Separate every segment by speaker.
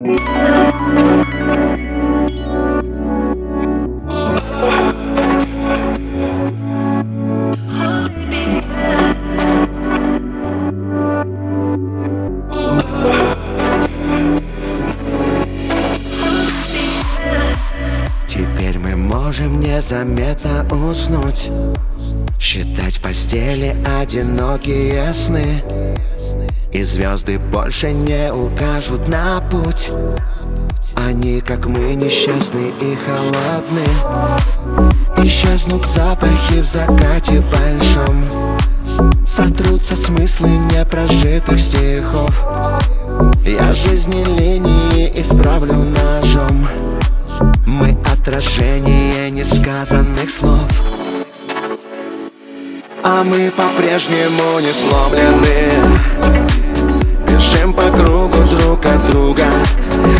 Speaker 1: Теперь мы можем незаметно уснуть, считать в постели одинокие сны, и звезды больше не укажут на путь. Они, как мы, несчастны и холодны. Исчезнут запахи в закате большом, сотрутся смыслы непрожитых стихов. Я жизни линии исправлю ножом. Мы отражение несказанных слов. А мы по-прежнему не сломлены, бежим по кругу друг от друга.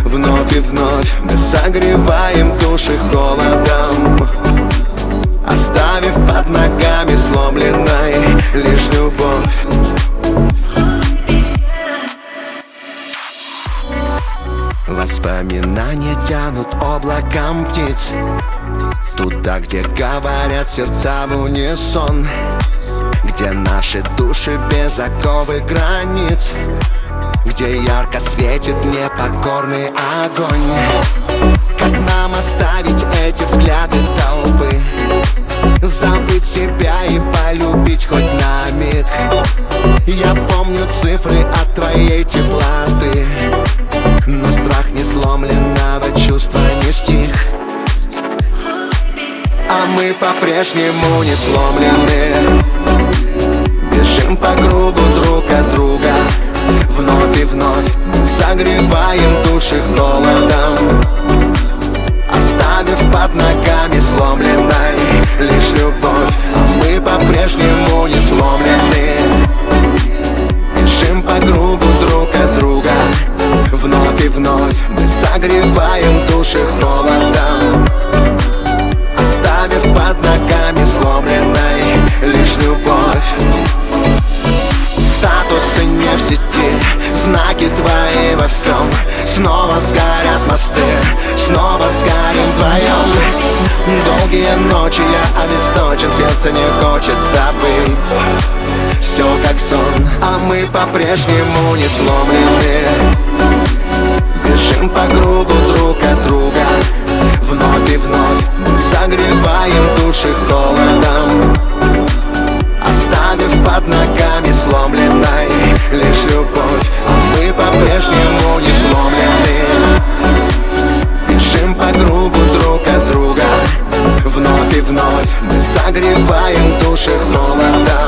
Speaker 1: Вновь и вновь мы согреваем души холодом, оставив под ногами сломленной лишь любовь. Воспоминания тянут облаком птиц туда, где говорят сердца в унисон, где наши души без оковы границ, где ярко светит непокорный огонь. Как нам оставить эти взгляды толпы, забыть себя и полюбить хоть на миг? Я помню цифры от твоей теплоты, но страх не сломленного чувства не стих. А мы по-прежнему не сломлены, бежим по кругу друг от друга. Вновь и вновь согреваем души холодом, оставив под ногами сломленной лишь любовь. А мы по-прежнему не сломлены, бежим по кругу друг от друга. Вновь и вновь мы согреваем души холодом, оставив под ногами сломленной лишь любовь. Статусы не в сети, знаки твои во всем. Снова сгорят мосты, снова сгорим вдвоем. Долгие ночи я обесточен, сердце не хочет забыть. Все как сон, а мы по-прежнему не сломлены, бежим по кругу друг от друга. Вновь и вновь мы согреваем души холодом, оставив под ногами сломленной лишь любовь. А мы по-прежнему не сломлены, бежим по кругу друг от друга. Вновь и вновь мы согреваем души холодом,